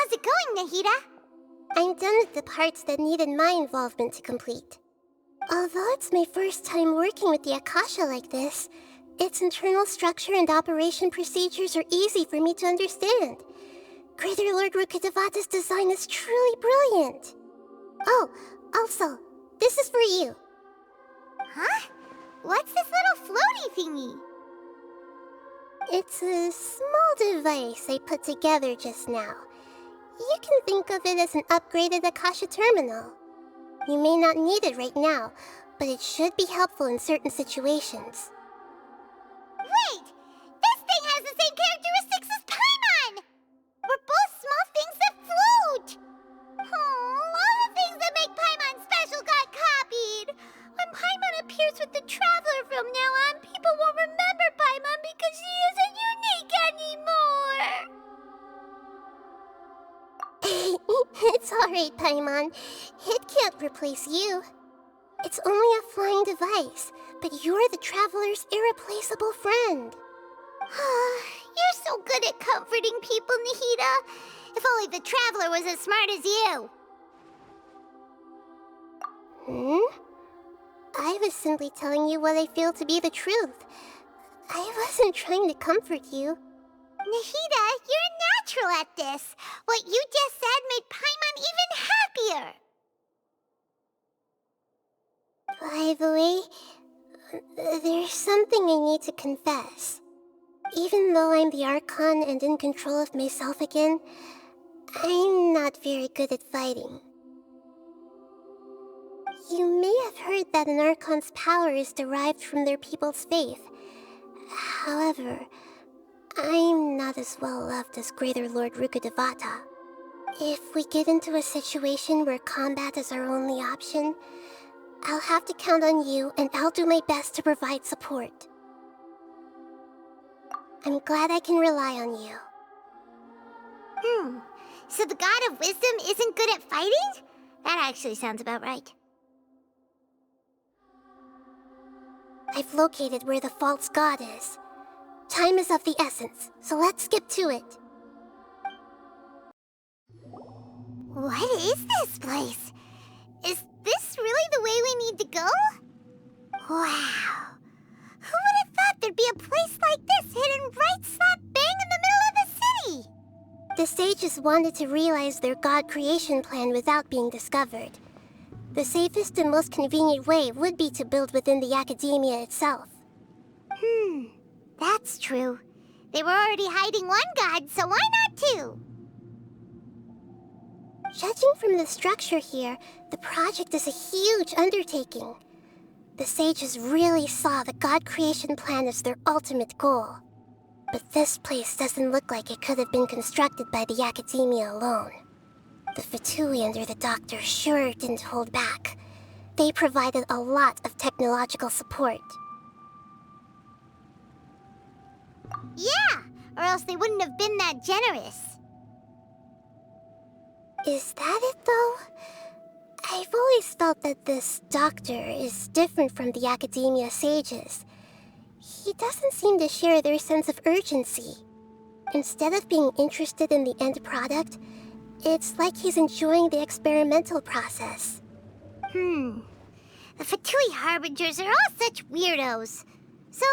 How's it going, Nahida? I'm done with the parts that needed my involvement to complete. Although it's my first time working with the Akasha like this, its internal structure and operation procedures are easy for me to understand. Greater Lord Rukkhadevata's design is truly brilliant. Oh, also, this is for you. Huh? What's this little floaty thingy? It's a small device I put together just now. You can think of it as an upgraded Akasha terminal. You may not need it right now, but it should be helpful in certain situations. Wait! This thing has the same characteristics as Paimon! We're both small things that float! Oh, all the things that make Paimon special got copied! When Paimon appears with the Traveler from now on, people won't remember Paimon because she isn't unique anymore! It's alright, Paimon. It can't replace you. It's only a flying device, but you're the Traveler's irreplaceable friend. You're so good at comforting people, Nahida. If only the Traveler was as smart as you. I was simply telling you what I feel to be the truth. I wasn't trying to comfort you. Nahida, you're natural at this. What you just said made Paimon even happier. By the way, there's something I need to confess. Even though I'm the Archon and in control of myself again, I'm not very good at fighting. You may have heard that an Archon's power is derived from their people's faith. However, I'm not as well loved as Greater Lord Rukkhadevata. If we get into a situation where combat is our only option, I'll have to count on you, and I'll do my best to provide support. I'm glad I can rely on you. So the God of Wisdom isn't good at fighting? That actually sounds about right. I've located where the false god is. Time is of the essence, so let's skip to it. What is this place? Is this really the way we need to go? Wow. Who would have thought there'd be a place like this hidden right slap bang in the middle of the city? The sages wanted to realize their god creation plan without being discovered. The safest and most convenient way would be to build within the academia itself. That's true. They were already hiding one god, so why not two? Judging from the structure here, the project is a huge undertaking. The sages really saw the god creation plan as their ultimate goal. But this place doesn't look like it could have been constructed by the academia alone. The Fatui under the Doctor sure didn't hold back. They provided a lot of technological support. Yeah, or else they wouldn't have been that generous. Is that it, though? I've always felt that this Doctor is different from the academia sages. He doesn't seem to share their sense of urgency. Instead of being interested in the end product, it's like he's enjoying the experimental process. The Fatui Harbingers are all such weirdos. So,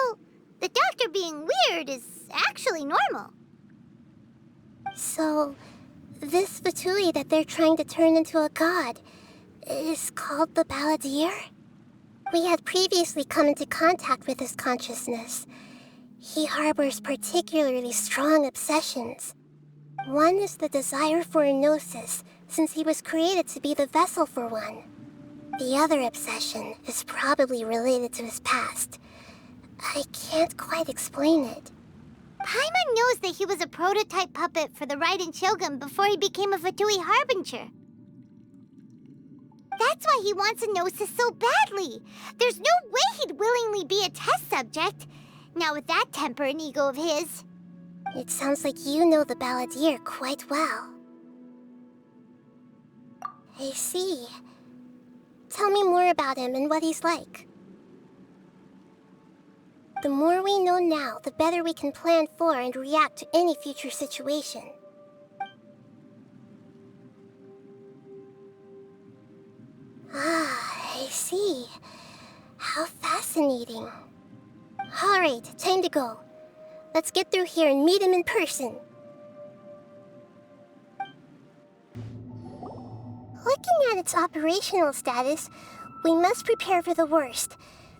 the Doctor being weird is actually normal. So, this Fatui that they're trying to turn into a god is called the Balladeer? We had previously come into contact with his consciousness. He harbors particularly strong obsessions. One is the desire for a gnosis, since he was created to be the vessel for one. The other obsession is probably related to his past. I can't quite explain it. Paimon knows that he was a prototype puppet for the Raiden Shogun before he became a Fatui Harbinger. That's why he wants a gnosis so badly. There's no way he'd willingly be a test subject. Now with that temper and ego of his. It sounds like you know the Balladeer quite well. I see. Tell me more about him and what he's like. The more we know now, the better we can plan for and react to any future situation. see. How fascinating. Alright, time to go. Let's get through here and meet him in person. Looking at its operational status, we must prepare for the worst.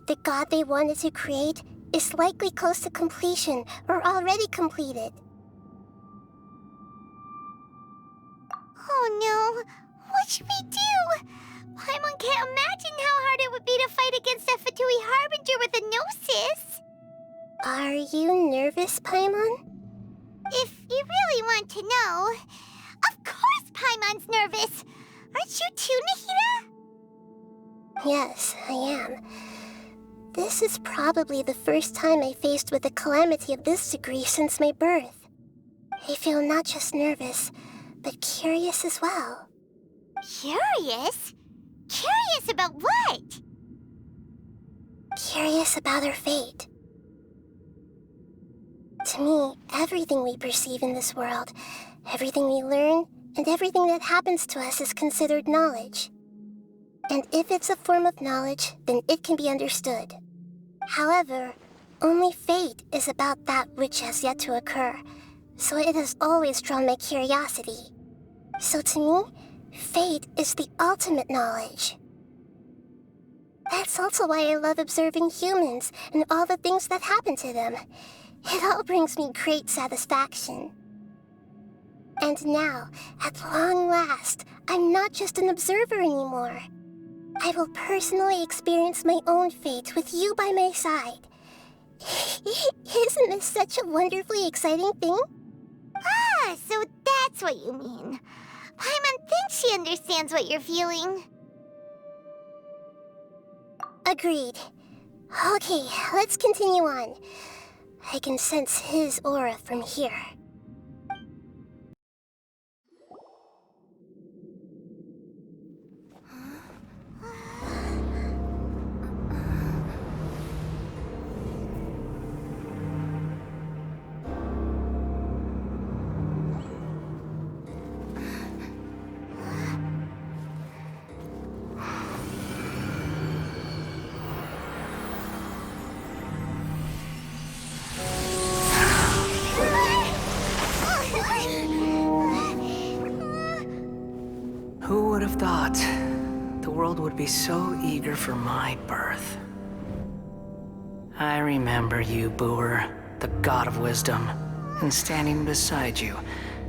The god they wanted to create is likely close to completion or already completed. Oh no, what should we do? Paimon can't imagine how hard it would be to fight against a Fatui Harbinger with a Gnosis. Are you nervous, Paimon? If you really want to know, of course Paimon's nervous. Aren't you too, Nahida? Yes, I am. This is probably the first time I faced with a calamity of this degree since my birth. I feel not just nervous, but curious as well. Curious? Curious about what? Curious about our fate. To me, everything we perceive in this world, everything we learn, and everything that happens to us is considered knowledge. And if it's a form of knowledge, then it can be understood. However, only fate is about that which has yet to occur, so it has always drawn my curiosity. So to me, fate is the ultimate knowledge. That's also why I love observing humans and all the things that happen to them. It all brings me great satisfaction. And now, at long last, I'm not just an observer anymore. I will personally experience my own fate with you by my side. Isn't this such a wonderfully exciting thing? Ah, so that's what you mean. Paimon thinks she understands what you're feeling. Agreed. Okay, let's continue on. I can sense his aura from here. Who would have thought the world would be so eager for my birth? I remember you, Boer, the god of wisdom, and standing beside you,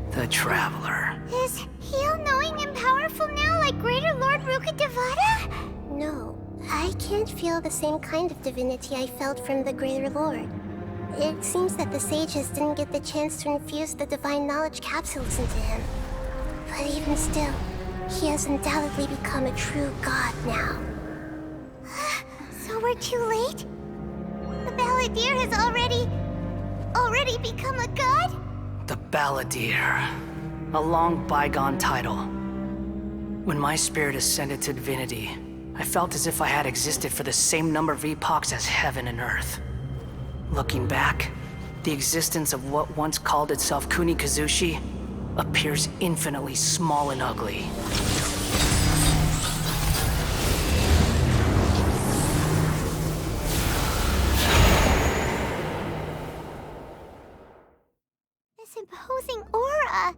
the traveler. Is he all-knowing and powerful now like Greater Lord Rukkhadevata? No, I can't feel the same kind of divinity I felt from the Greater Lord. It seems that the sages didn't get the chance to infuse the divine knowledge capsules into him. But even still, he has undoubtedly become a true god now. So we're too late? The Balladeer has already become a god? The Balladeer. A long bygone title. When my spirit ascended to divinity, I felt as if I had existed for the same number of epochs as heaven and earth. Looking back, the existence of what once called itself Kunikazushi appears infinitely small and ugly. This imposing aura,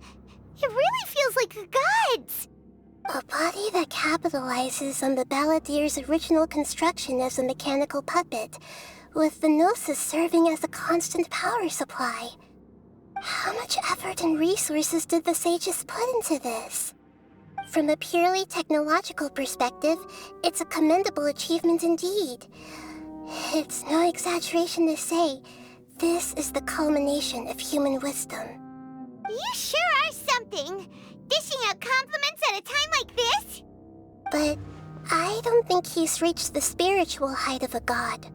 it really feels like a god's. A body that capitalizes on the Balladeer's original construction as a mechanical puppet, with the Gnosis serving as a constant power supply. How much effort and resources did the sages put into this? From a purely technological perspective, it's a commendable achievement indeed. It's no exaggeration to say, this is the culmination of human wisdom. You sure are something, dishing out compliments at a time like this? But I don't think he's reached the spiritual height of a god.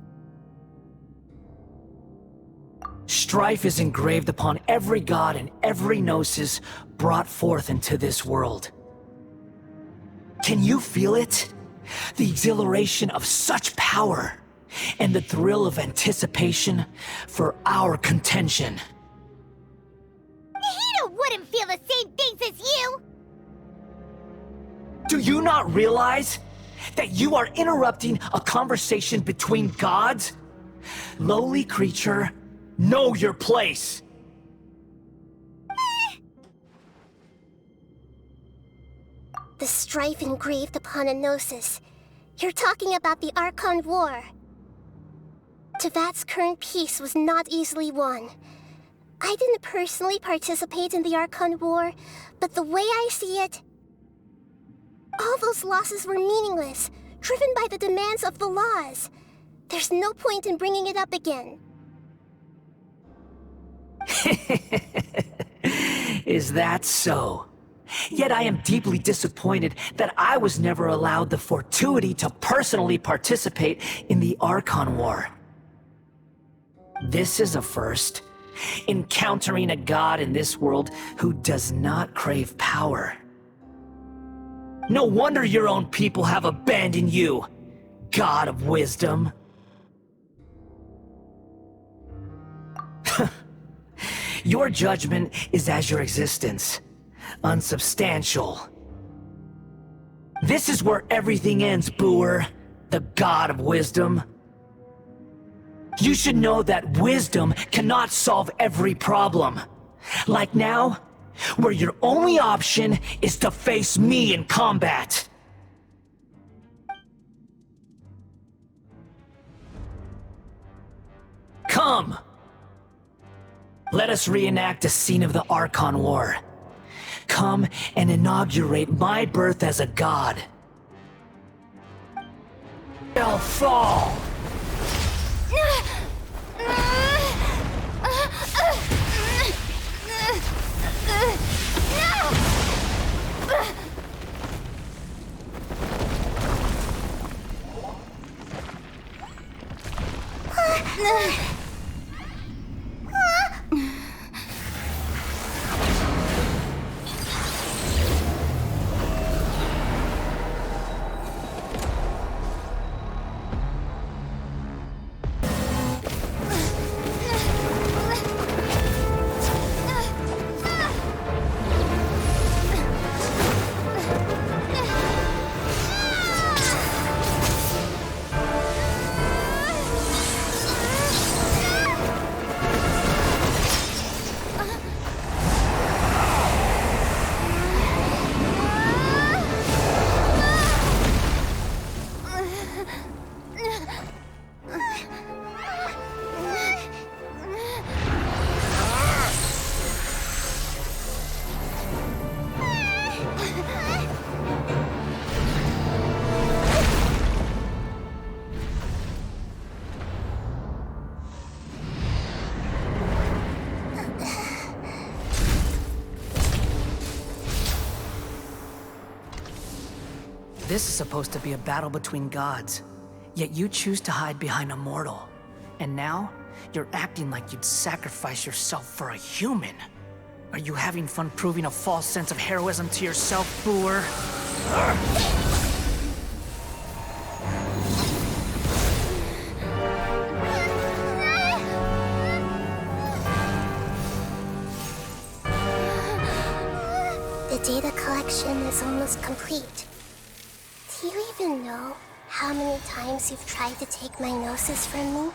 Strife is engraved upon every god and every gnosis brought forth into this world. Can you feel it? The exhilaration of such power, and the thrill of anticipation for our contention. Nahida wouldn't feel the same things as you! Do you not realize that you are interrupting a conversation between gods? Lowly creature, know your place! The strife engraved upon a gnosis. You're talking about the Archon War. Tevat's current peace was not easily won. I didn't personally participate in the Archon War, but the way I see it, all those losses were meaningless, driven by the demands of the laws. There's no point in bringing it up again. Is that so? Yet I am deeply disappointed that I was never allowed the fortuity to personally participate in the Archon War. This is a first. Encountering a god in this world who does not crave power. No wonder your own people have abandoned you, God of Wisdom. Your judgment is as your existence, unsubstantial. This is where everything ends, Booer, the God of Wisdom. You should know that wisdom cannot solve every problem. Like now, where your only option is to face me in combat. Come! Let us reenact a scene of the Archon War. Come and inaugurate my birth as a god. Shall fall! This is supposed to be a battle between gods, yet you choose to hide behind a mortal. And now, you're acting like you'd sacrifice yourself for a human. Are you having fun proving a false sense of heroism to yourself, Booer? The data collection is almost complete. Do you even know how many times you've tried to take my gnosis from me?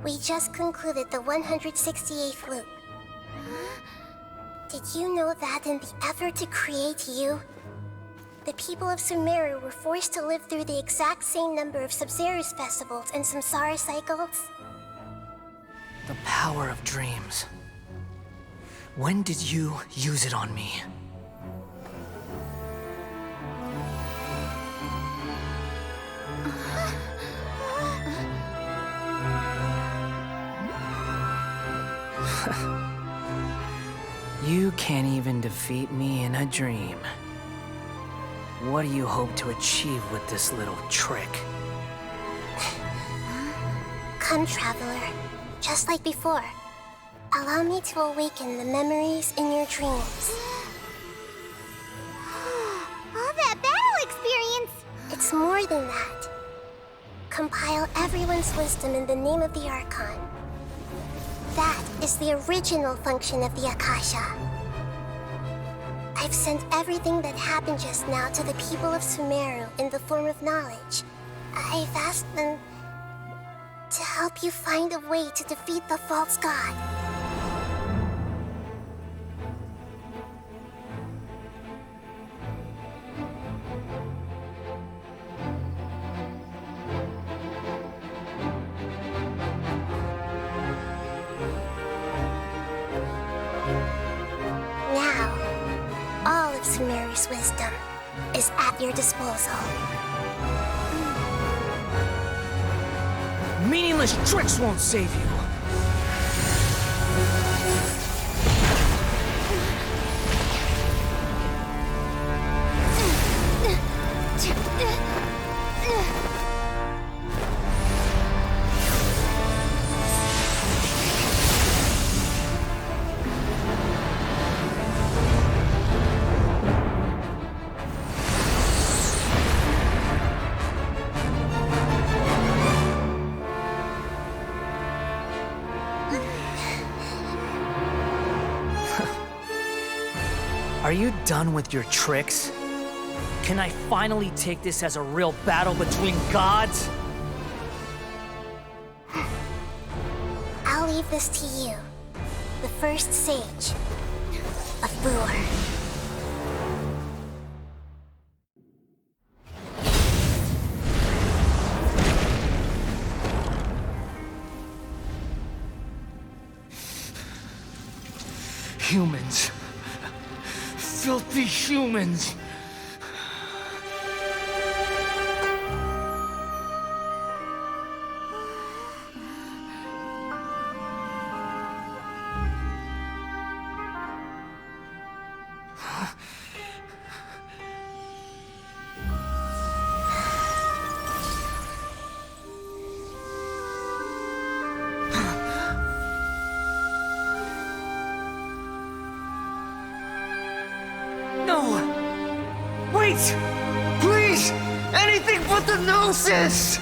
We just concluded the 168th loop. Did you know that in the effort to create you, the people of Sumeru were forced to live through the exact same number of Sub-Zerus festivals and Samsara cycles? The power of dreams. When did you use it on me? You can't even defeat me in a dream. What do you hope to achieve with this little trick? Come, Traveler. Just like before. Allow me to awaken the memories in your dreams. All that battle experience! It's It's more than that. Compile everyone's wisdom in the name of the Archon. That is the original function of the Akasha. I've sent everything that happened just now to the people of Sumeru in the form of knowledge. I've asked them to help you find a way to defeat the false god. Now, all of Sumeru's wisdom is at your disposal. Meaningless tricks won't save you. Are you done with your tricks? Can I finally take this as a real battle between gods? I'll leave this to you, the first sage of Boor. Humans. Filthy humans. Wait! Please! Anything but the Gnosis!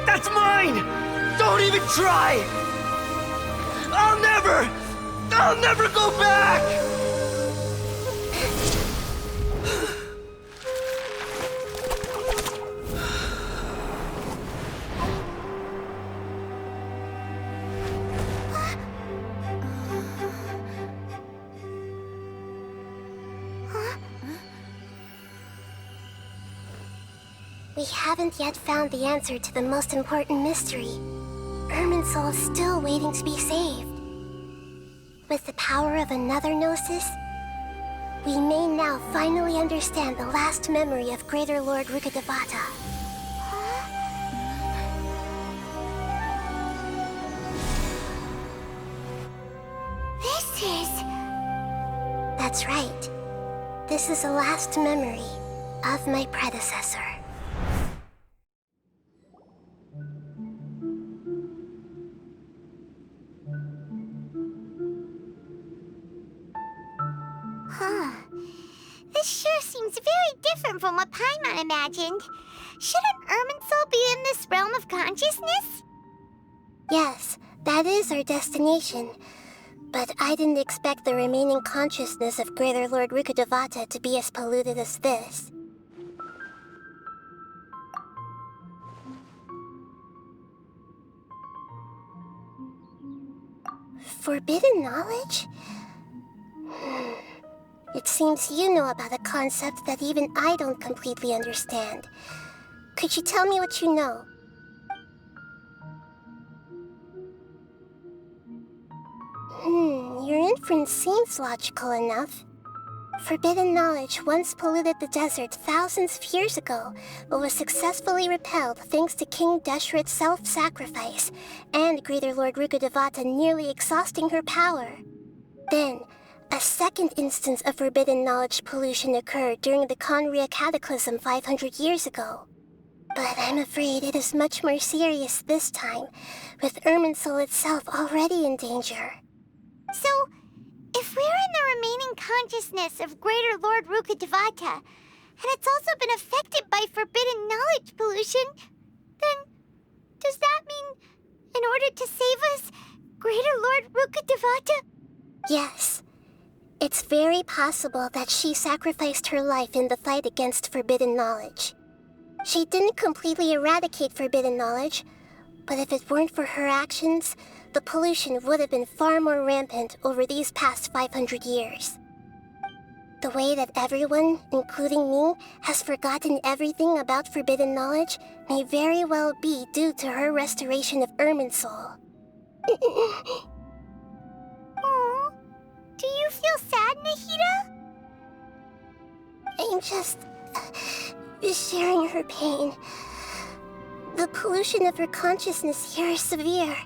That's mine! Don't even try! I'll never go back! We haven't yet found the answer to the most important mystery. Irminsul is still waiting to be saved. With the power of another Gnosis, we may now finally understand the last memory of Greater Lord Rukkhadevata. This is... That's right. This is the last memory of my predecessor. This sure seems very different from what Paimon imagined. Shouldn't Irminsul be in this realm of consciousness? Yes, that is our destination. But I didn't expect the remaining consciousness of Greater Lord Rukkhadevata to be as polluted as this. Forbidden knowledge? It seems you know about a concept that even I don't completely understand. Could you tell me what you know? Your inference seems logical enough. Forbidden knowledge once polluted the desert thousands of years ago, but was successfully repelled thanks to King Deshret's self-sacrifice, and Greater Lord Rukkhadevata nearly exhausting her power. Then, a second instance of forbidden knowledge pollution occurred during the Conria Cataclysm 500 years ago. But I'm afraid it is much more serious this time, with Irminsul itself already in danger. So, If we're in the remaining consciousness of Greater Lord Rukkhadevata, and it's also been affected by forbidden knowledge pollution, then does that mean in order to save us, Greater Lord Rukkhadevata? Yes. It's very possible that she sacrificed her life in the fight against forbidden knowledge. She didn't completely eradicate forbidden knowledge, but if it weren't for her actions, the pollution would have been far more rampant over these past 500 years. The way that everyone, including me, has forgotten everything about forbidden knowledge may very well be due to her restoration of Irminsul. Aww. Do you feel sad, Nahida? I'm just sharing her pain. The pollution of her consciousness here is severe.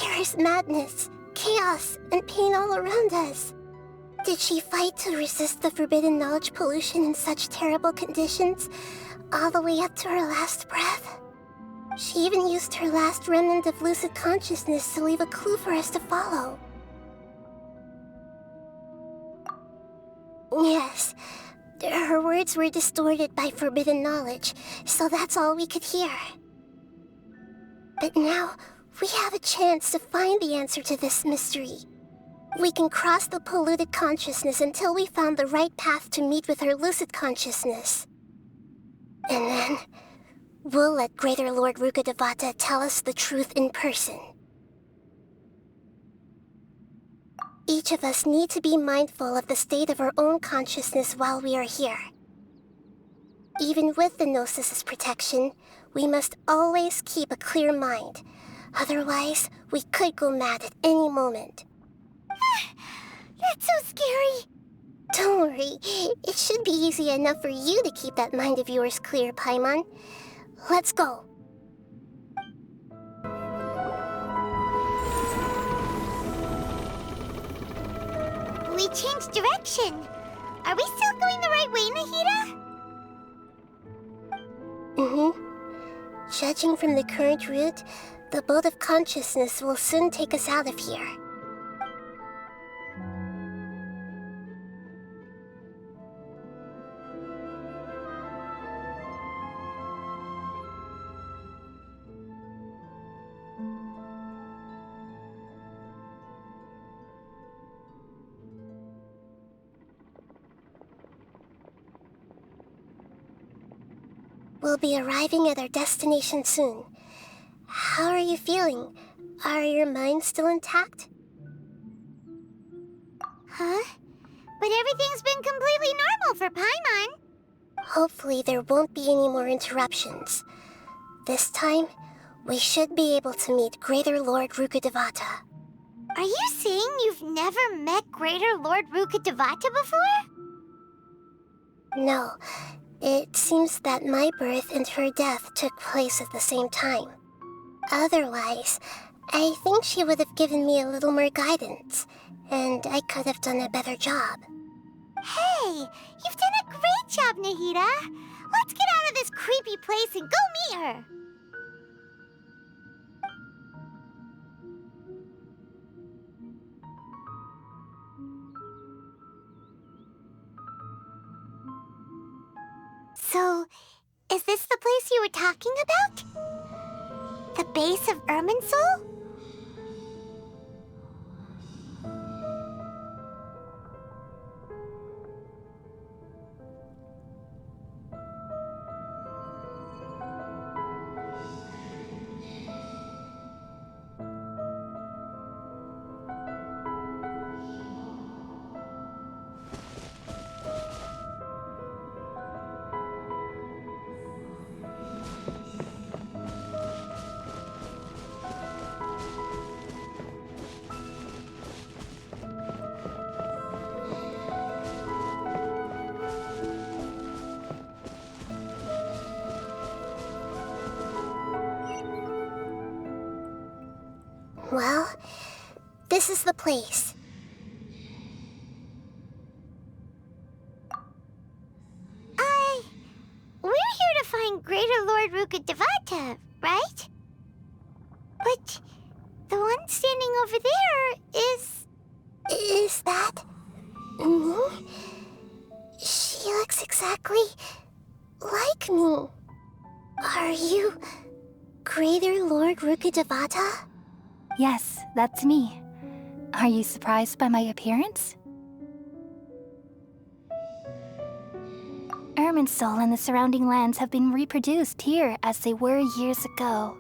There is madness, chaos, and pain all around us. Did she fight to resist the forbidden knowledge pollution in such terrible conditions, all the way up to her last breath? She even used her last remnant of lucid consciousness to leave a clue for us to follow. Yes, her words were distorted by forbidden knowledge, so that's all we could hear. But now, we have a chance to find the answer to this mystery. We can cross the polluted consciousness until we found the right path to meet with our lucid consciousness. And then, we'll let Greater Lord Rukkhadevata tell us the truth in person. Each of us need to be mindful of the state of our own consciousness while we are here. Even with the Gnosis' protection, we must always keep a clear mind. Otherwise, we could go mad at any moment. That's so scary. Don't worry, it should be easy enough for you to keep that mind of yours clear, Paimon. Let's go. We changed direction. Are we still going the right way, Nahida? Judging from the current route, the boat of consciousness will soon take us out of here. We'll be arriving at our destination soon. How are you feeling? Are your minds still intact? Huh? But everything's been completely normal for Paimon. Hopefully there won't be any more interruptions. This time, we should be able to meet Greater Lord Rukkhadevata. Are you saying you've never met Greater Lord Rukkhadevata before? No. It seems that my birth and her death took place at the same time. Otherwise, I think she would have given me a little more guidance, and I could have done a better job. Hey, you've done a great job, Nahida. Let's get out of this creepy place and go meet her. So, is this the place you were talking about? The base of Irminsul? Well, this is the place. We're here to find Greater Lord Rukkhadevata, right? But the one standing over there is... Is that me? She looks exactly like me. Are you Greater Lord Rukkhadevata? Yes, that's me. Are you surprised by my appearance? Irminsul and the surrounding lands have been reproduced here as they were years ago.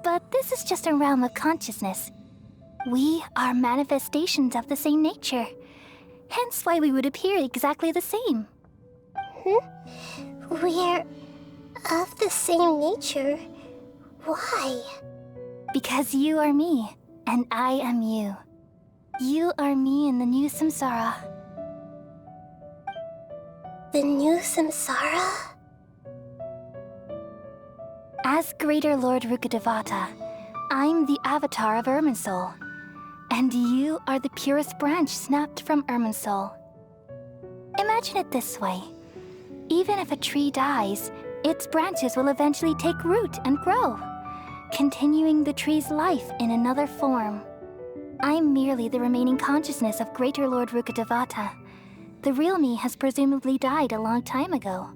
But this is just a realm of consciousness. We are manifestations of the same nature. Hence why we would appear exactly the same. We're of the same nature. Why? Because you are me, and I am you. You are me in the new samsara. The new samsara? As Greater Lord Rukkhadevata, I'm the avatar of Irminsul. And you are the purest branch snapped from Irminsul. Imagine it this way. Even if a tree dies, its branches will eventually take root and grow, continuing the tree's life in another form. I'm merely the remaining consciousness of Greater Lord Rukkhadevata. The real me has presumably died a long time ago.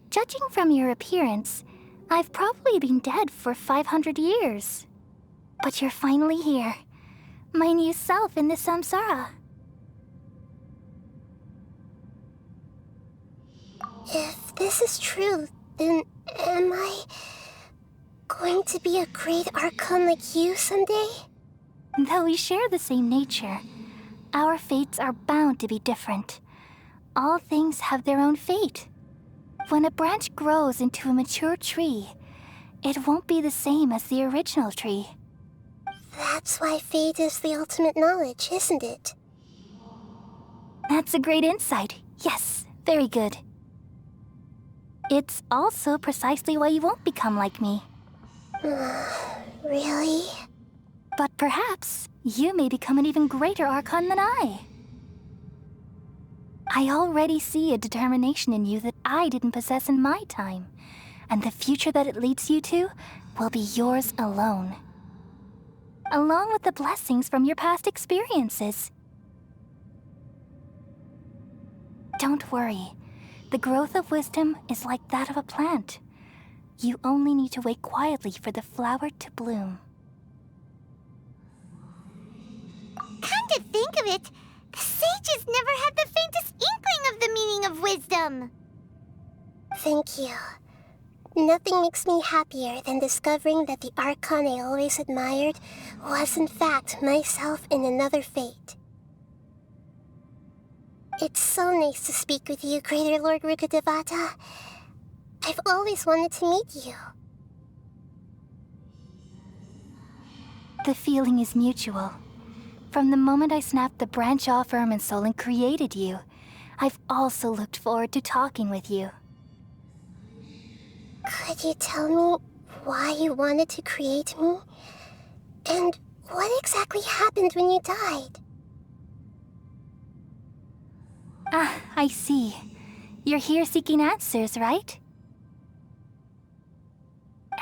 Judging from your appearance, I've probably been dead for 500 years. But you're finally here. My new self in the samsara. If this is true, then am I going to be a great Archon like you someday? Though we share the same nature, our fates are bound to be different. All things have their own fate. When a branch grows into a mature tree, it won't be the same as the original tree. That's why fate is the ultimate knowledge, isn't it? That's a great insight. Yes, very good. It's also precisely why you won't become like me. Really? But perhaps you may become an even greater Archon than I. I already see a determination in you that I didn't possess in my time, and the future that it leads you to will be yours alone. Along with the blessings from your past experiences. Don't worry. The growth of wisdom is like that of a plant. You only need to wait quietly for the flower to bloom. Come to think of it, the sages never had the faintest inkling of the meaning of wisdom. Thank you. Nothing makes me happier than discovering that the Archon I always admired was in fact myself in another fate. It's so nice to speak with you, Greater Lord Rukkhadevata. I've always wanted to meet you. The feeling is mutual. From the moment I snapped the branch off Irminsul and created you, I've also looked forward to talking with you. Could you tell me why you wanted to create me? And what exactly happened when you died? Ah, I see. You're here seeking answers, right?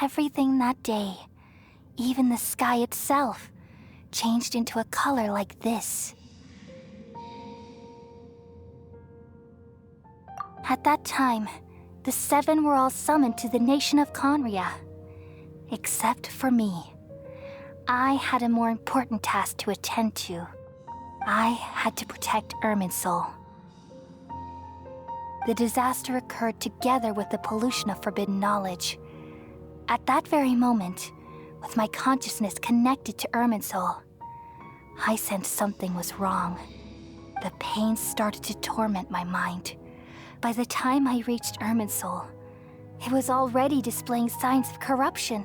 Everything that day, even the sky itself, changed into a color like this. At that time, the seven were all summoned to the nation of Conria. Except for me. I had a more important task to attend to. I had to protect Irminsul. The disaster occurred together with the pollution of forbidden knowledge. At that very moment, with my consciousness connected to Irminsul, I sensed something was wrong. The pain started to torment my mind. By the time I reached Irminsul, it was already displaying signs of corruption.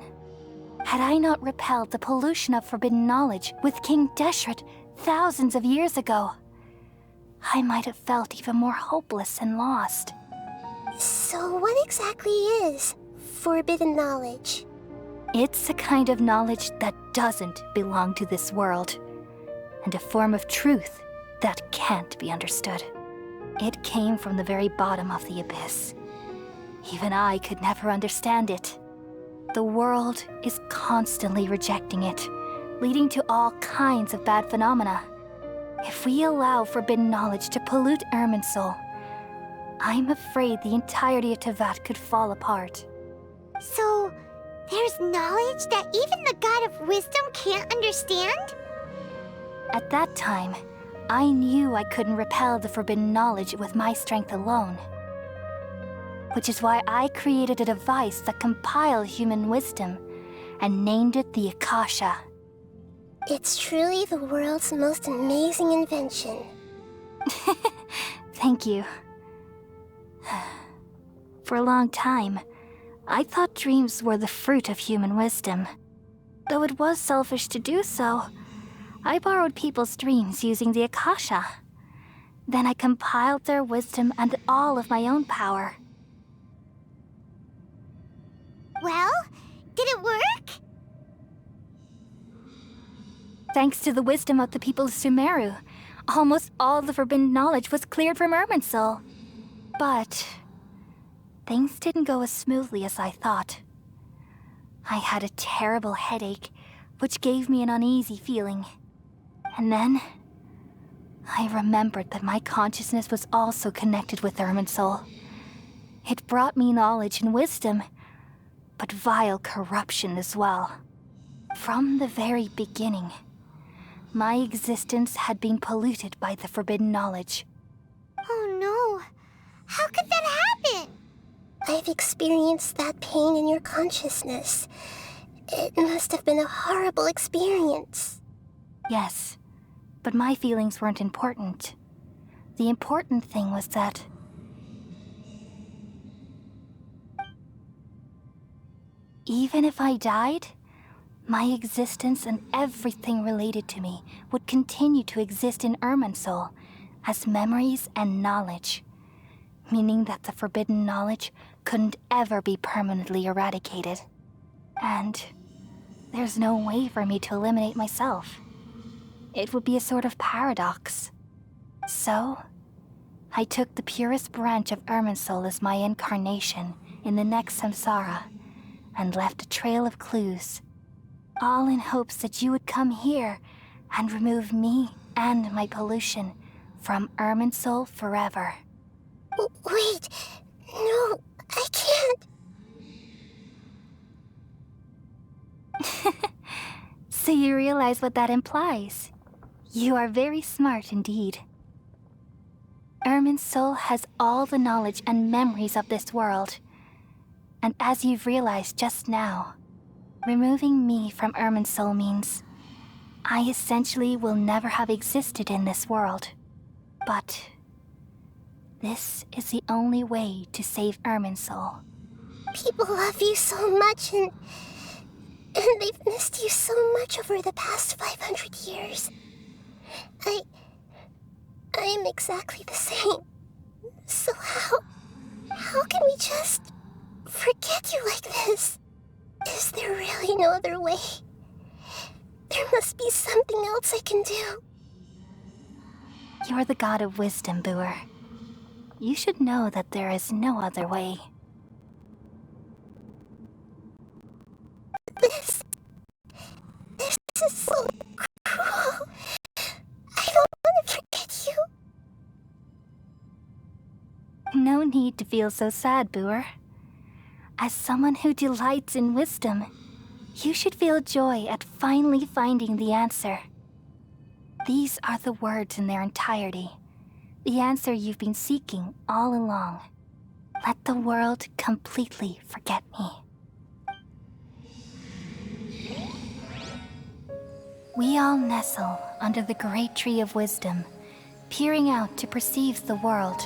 Had I not repelled the pollution of forbidden knowledge with King Deshret thousands of years ago, I might have felt even more hopeless and lost. So what exactly is forbidden knowledge? It's a kind of knowledge that doesn't belong to this world, and a form of truth that can't be understood. It came from the very bottom of the abyss. Even I could never understand it. the world is constantly rejecting it, leading to all kinds of bad phenomena. If we allow forbidden knowledge to pollute Irminsul, I'm afraid the entirety of Tevat could fall apart. So, there's knowledge that even the God of Wisdom can't understand? At that time, I knew I couldn't repel the forbidden knowledge with my strength alone. Which is why I created a device that compiled human wisdom and named it the Akasha. It's truly the world's most amazing invention. Thank you. For a long time, I thought dreams were the fruit of human wisdom. Though it was selfish to do so, I borrowed people's dreams using the Akasha. Then I compiled their wisdom and all of my own power. Well, did it work? Thanks to the wisdom of the people of Sumeru, almost all the forbidden knowledge was cleared from Irminsul. But things didn't go as smoothly as I thought. I had a terrible headache, which gave me an uneasy feeling. And then, I remembered that my consciousness was also connected with Irminsul. It brought me knowledge and wisdom, but vile corruption as well. From the very beginning, my existence had been polluted by the forbidden knowledge. Oh no. How could that happen? I've experienced that pain in your consciousness. It must have been a horrible experience. Yes, but my feelings weren't important. The important thing was that even if I died, my existence and everything related to me would continue to exist in Irminsul as memories and knowledge, meaning that the forbidden knowledge couldn't ever be permanently eradicated. And there's no way for me to eliminate myself. It would be a sort of paradox. So, I took the purest branch of Irminsul as my incarnation in the next samsara and left a trail of clues, all in hopes that you would come here and remove me and my pollution from Irminsul forever. Wait, no, I can't. So you realize what that implies. You are very smart indeed. Irminsul has all the knowledge and memories of this world. And as you've realized just now, removing me from Irminsul means I essentially will never have existed in this world. But this is the only way to save Irminsul. People love you so much and they've missed you so much over the past 500 years. I am exactly the same. So how can we just forget you like this? Is there really no other way? There must be something else I can do. You're the god of wisdom, Boer. You should know that there is no other way. This is so cruel. I don't want to forget you. No need to feel so sad, Boer. As someone who delights in wisdom, you should feel joy at finally finding the answer. These are the words in their entirety. The answer you've been seeking all along. Let the world completely forget me. We all nestle under the great tree of wisdom, peering out to perceive the world.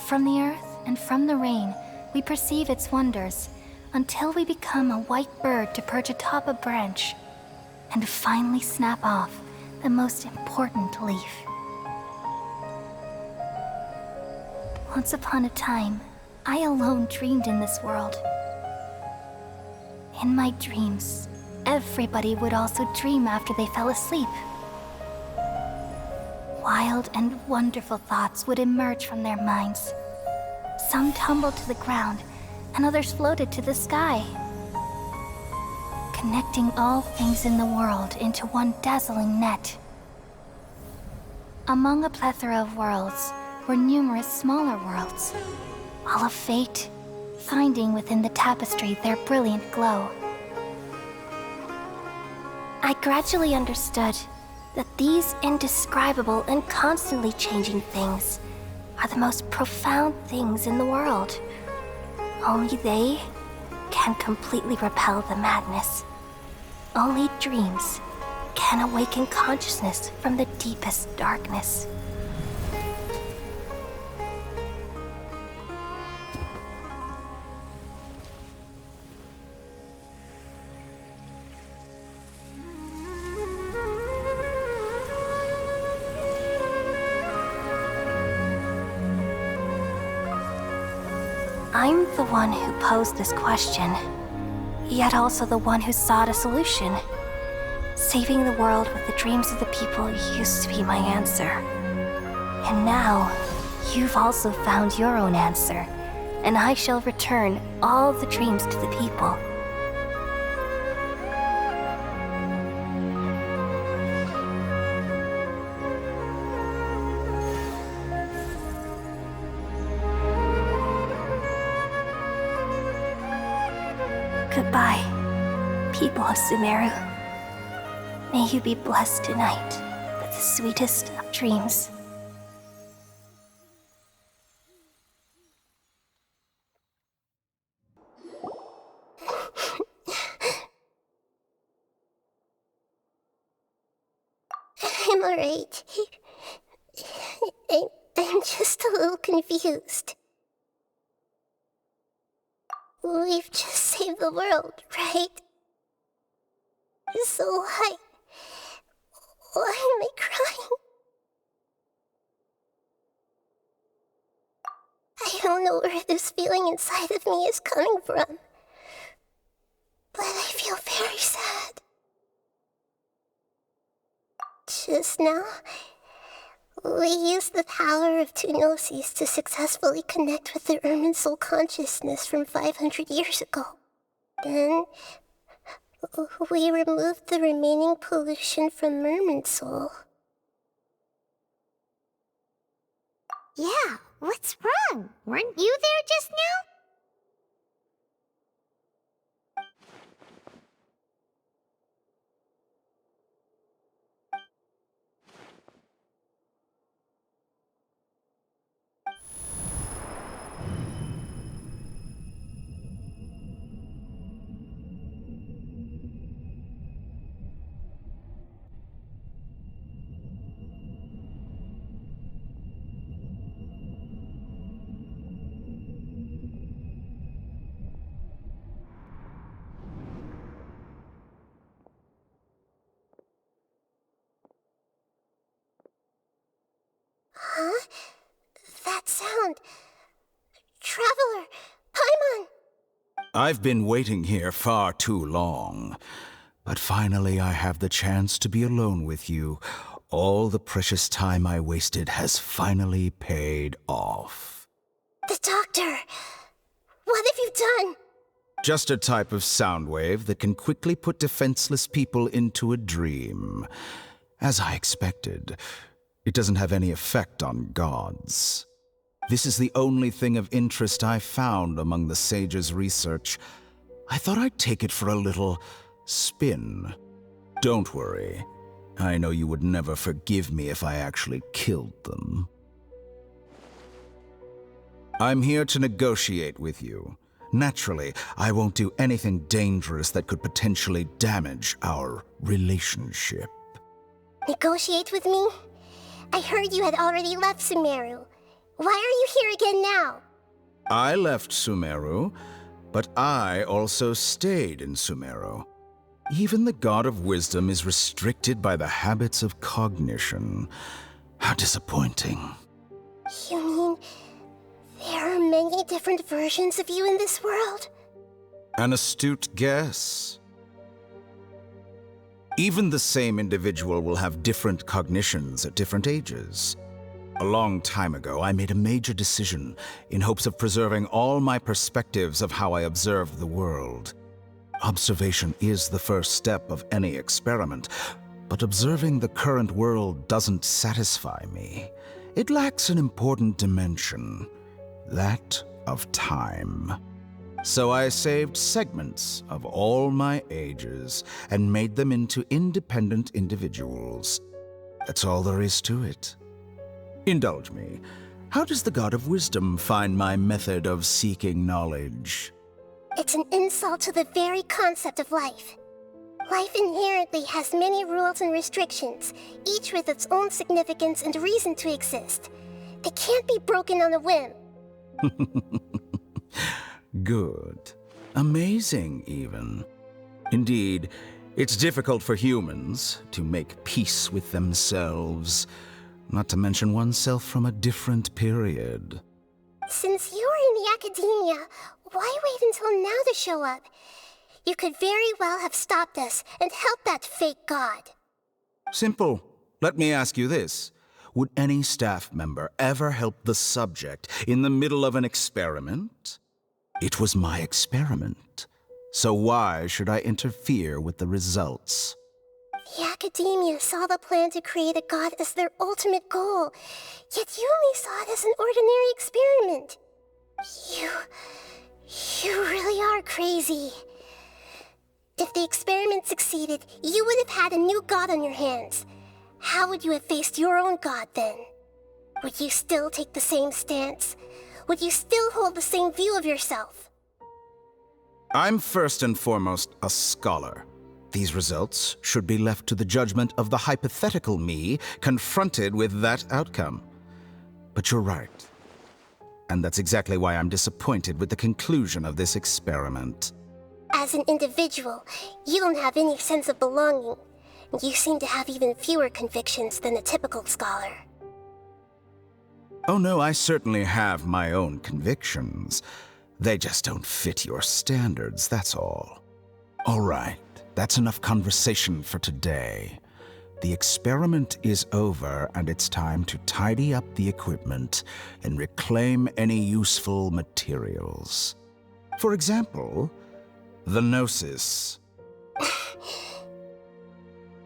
From the earth and from the rain, we perceive its wonders until we become a white bird to perch atop a branch and finally snap off the most important leaf. Once upon a time, I alone dreamed in this world. In my dreams, everybody would also dream after they fell asleep. Wild and wonderful thoughts would emerge from their minds. Some tumbled to the ground, and others floated to the sky. connecting all things in the world into one dazzling net. Among a plethora of worlds were numerous smaller worlds, all of fate, finding within the tapestry their brilliant glow. I gradually understood that these indescribable and constantly changing things are the most profound things in the world. Only they can completely repel the madness. Only dreams can awaken consciousness from the deepest darkness. I'm the one who posed this question, yet also the one who sought a solution. Saving the world with the dreams of the people used to be my answer. And now, you've also found your own answer, and I shall return all the dreams to the people. Goodbye, people of Sumeru. May you be blessed tonight with the sweetest of dreams. I'm alright. I'm just a little confused. We've just saved the world, right? So why am I crying? I don't know where this feeling inside of me is coming from, but I feel very sad. Just now, we used the power of two gnosis to successfully connect with the Ermin soul consciousness from 500 years ago. Then, we removed the remaining pollution from Ermin soul. Yeah, what's wrong? Weren't you there just now? Huh? That sound. Traveler! Paimon! I've been waiting here far too long. But finally I have the chance to be alone with you. All the precious time I wasted has finally paid off. The doctor! What have you done? Just a type of sound wave that can quickly put defenseless people into a dream. As I expected, it doesn't have any effect on gods. This is the only thing of interest I found among the sage's research. I thought I'd take it for a little spin. Don't worry. I know you would never forgive me if I actually killed them. I'm here to negotiate with you. Naturally, I won't do anything dangerous that could potentially damage our relationship. Negotiate with me? I heard you had already left Sumeru. Why are you here again now? I left Sumeru, but I also stayed in Sumeru. Even the God of Wisdom is restricted by the habits of cognition. How disappointing. You mean there are many different versions of you in this world? An astute guess. Even the same individual will have different cognitions at different ages. A long time ago, I made a major decision in hopes of preserving all my perspectives of how I observed the world. Observation is the first step of any experiment, but observing the current world doesn't satisfy me. It lacks an important dimension, that of time. So I saved segments of all my ages and made them into independent individuals. That's all there is to it. Indulge me. How does the God of Wisdom find my method of seeking knowledge? It's an insult to the very concept of life. Life inherently has many rules and restrictions, each with its own significance and reason to exist. They can't be broken on a whim. Good. Amazing, even. Indeed, it's difficult for humans to make peace with themselves, not to mention oneself from a different period. Since you're in the academia, why wait until now to show up? You could very well have stopped us and helped that fake god. Simple. Let me ask you this. Would any staff member ever help the subject in the middle of an experiment? It was my experiment. So why should I interfere with the results? The academia saw the plan to create a god as their ultimate goal, yet you only saw it as an ordinary experiment. You really are crazy. If the experiment succeeded, you would have had a new god on your hands. How would you have faced your own god then? Would you still take the same stance? Would you still hold the same view of yourself? I'm first and foremost a scholar. These results should be left to the judgment of the hypothetical me confronted with that outcome. But you're right. And that's exactly why I'm disappointed with the conclusion of this experiment. As an individual, you don't have any sense of belonging. You seem to have even fewer convictions than a typical scholar. Oh no, I certainly have my own convictions. They just don't fit your standards, that's all. All right, that's enough conversation for today. The experiment is over, and it's time to tidy up the equipment and reclaim any useful materials. For example, the Gnosis.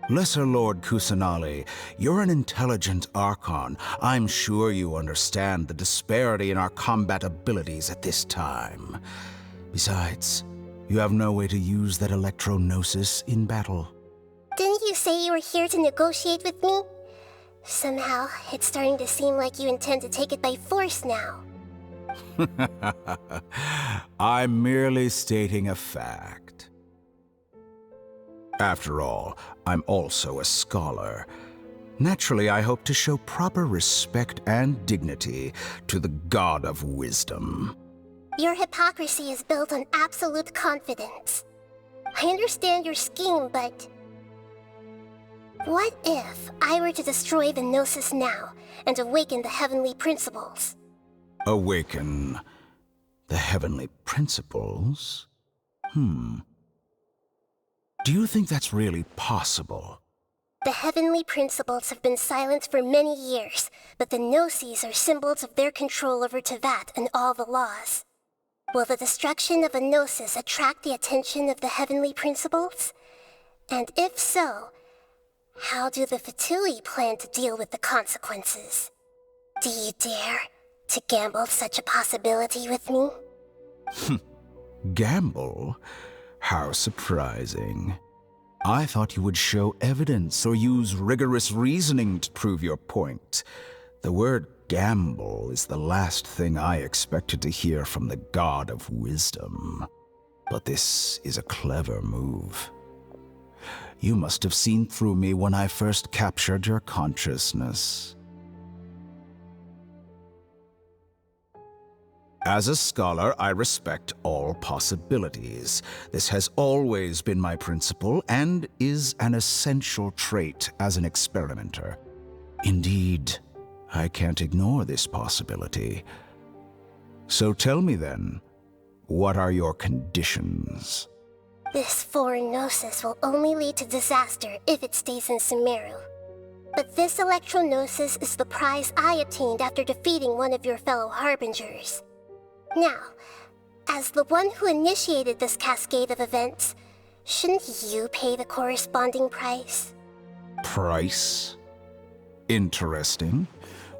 Lesser Lord Kusanali, you're an intelligent Archon. I'm sure you understand the disparity in our combat abilities at this time. Besides, you have no way to use that Electro-Gnosis in battle. Didn't you say you were here to negotiate with me? Somehow, it's starting to seem like you intend to take it by force now. I'm merely stating a fact. After all, I'm also a scholar. Naturally, I hope to show proper respect and dignity to the God of Wisdom. Your hypocrisy is built on absolute confidence. I understand your scheme, but... what if I were to destroy the Gnosis now and awaken the heavenly principles? Awaken the heavenly principles? Do you think that's really possible? The heavenly principles have been silent for many years, but the Gnosis are symbols of their control over Tevat and all the laws. Will the destruction of a Gnosis attract the attention of the heavenly principles? And if so, how do the Fatui plan to deal with the consequences? Do you dare to gamble such a possibility with me? Gamble? How surprising. I thought you would show evidence or use rigorous reasoning to prove your point. The word gamble is the last thing I expected to hear from the God of Wisdom. But this is a clever move. You must have seen through me when I first captured your consciousness. As a scholar, I respect all possibilities. This has always been my principle and is an essential trait as an experimenter. Indeed, I can't ignore this possibility. So tell me then, what are your conditions? This foreign Gnosis will only lead to disaster if it stays in Sumeru. But this Electro-Gnosis is the prize I obtained after defeating one of your fellow Harbingers. Now, as the one who initiated this cascade of events, Shouldn't you pay the corresponding price? Price? Interesting.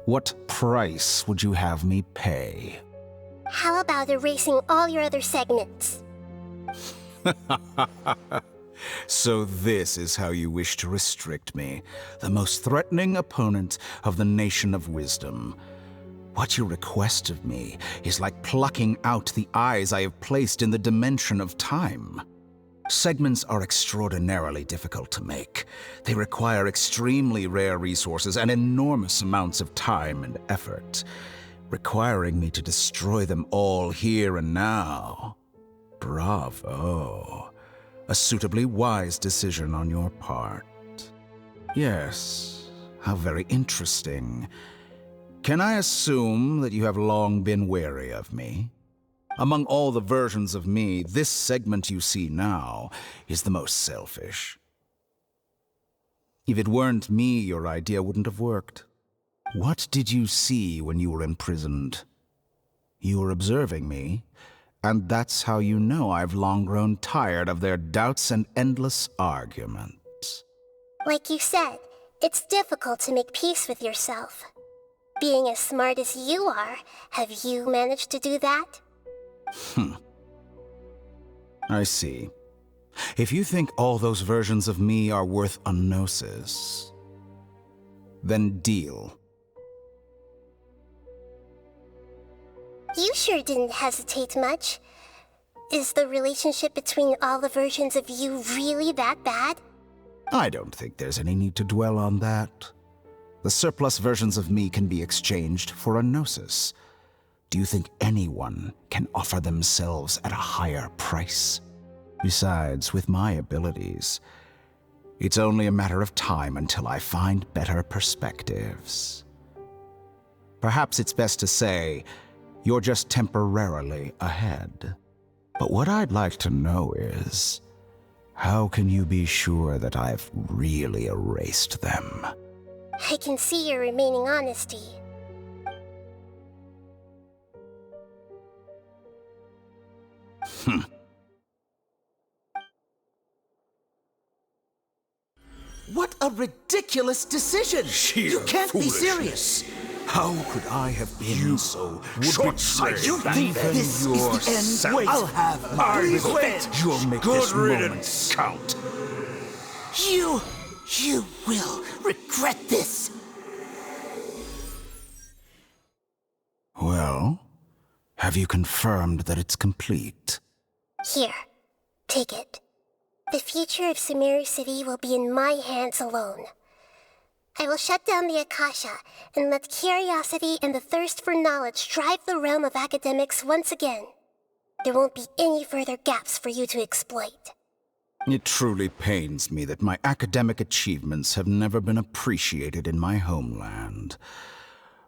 What price would you have me pay? How about erasing all your other segments? So this is how you wish to restrict me, the most threatening opponent of the Nation of Wisdom. What you request of me is like plucking out the eyes I have placed in the dimension of time. Segments are extraordinarily difficult to make. They require extremely rare resources and enormous amounts of time and effort, requiring me to destroy them all here and now. Bravo. A suitably wise decision on your part. Yes, how very interesting. Can I assume that you have long been wary of me? Among all the versions of me, this segment you see now is the most selfish. If it weren't me, your idea wouldn't have worked. What did you see when you were imprisoned? You were observing me, and that's how you know I've long grown tired of their doubts and endless arguments. Like you said, it's difficult to make peace with yourself. Being as smart as you are, have you managed to do that? I see. If you think all those versions of me are worth a gnosis, then deal. You sure didn't hesitate much. Is the relationship between all the versions of you really that bad? I don't think there's any need to dwell on that. The surplus versions of me can be exchanged for a gnosis. Do you think anyone can offer themselves at a higher price? Besides, with my abilities, it's only a matter of time until I find better perspectives. Perhaps it's best to say, you're just temporarily ahead. But what I'd like to know is, how can you be sure that I've really erased them? I can see your remaining honesty. What a ridiculous decision! You can't be serious! How could I have been so short-sighted? You think this is the end? Wait, I'll have my revenge! You'll make this moment count. You will regret this! Well, have you confirmed that it's complete? Here, take it. The future of Sumeru City will be in my hands alone. I will shut down the Akasha and let curiosity and the thirst for knowledge drive the realm of academics once again. There won't be any further gaps for you to exploit. It truly pains me that my academic achievements have never been appreciated in my homeland.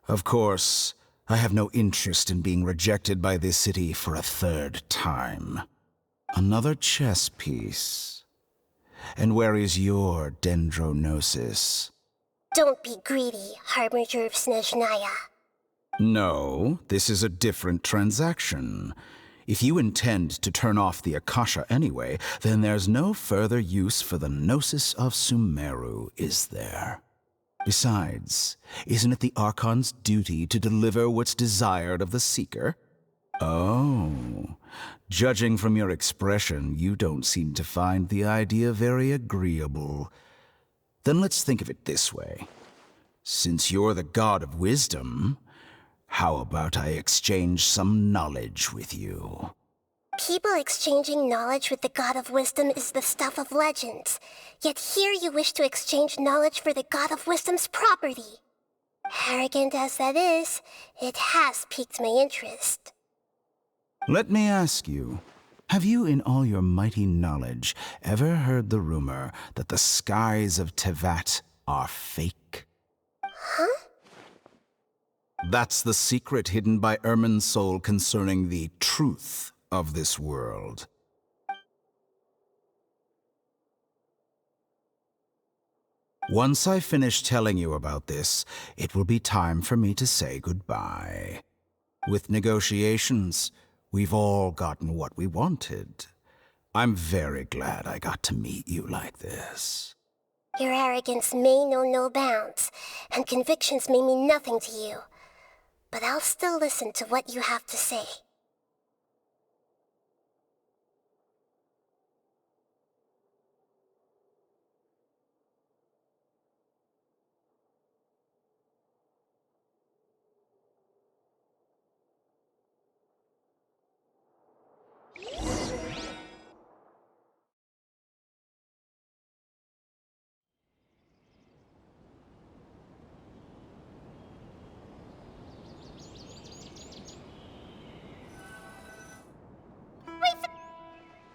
Of course, I have no interest in being rejected by this city for a third time. Another chess piece. And where is your dendronosis? Don't be greedy, Harbinger of Snezhnaya. No, this is a different transaction. If you intend to turn off the Akasha anyway, then there's no further use for the Gnosis of Sumeru, is there? Besides, isn't it the Archon's duty to deliver what's desired of the Seeker? Oh, judging from your expression, you don't seem to find the idea very agreeable. Then let's think of it this way. Since you're the god of wisdom, how about I exchange some knowledge with you? People exchanging knowledge with the God of Wisdom is the stuff of legends. Yet here you wish to exchange knowledge for the God of Wisdom's property. Arrogant as that is, it has piqued my interest. Let me ask you, have you in all your mighty knowledge ever heard the rumor that the skies of Tevat are fake? Huh? That's the secret hidden by Irminsul concerning the truth of this world. Once I finish telling you about this, it will be time for me to say goodbye. With negotiations, we've all gotten what we wanted. I'm very glad I got to meet you like this. Your arrogance may know no bounds, and convictions may mean nothing to you. But I'll still listen to what you have to say.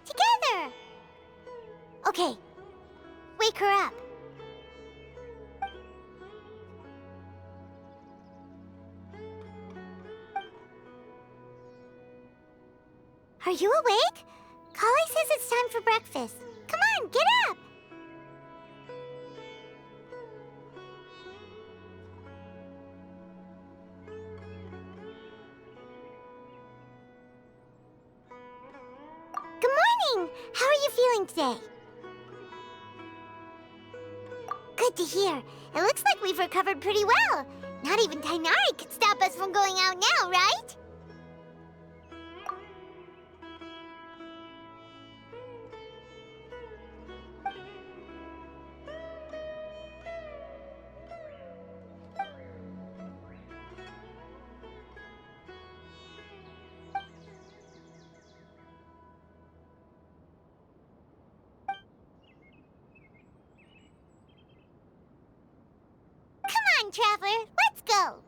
Together! Okay, wake her up. Are you awake? Kali says it's time for breakfast. Come on, get up! Good morning! How are you feeling today? Good to hear. It looks like we've recovered pretty well. Not even Tainari could stop us from going out now, right? Come on, Traveler, let's go!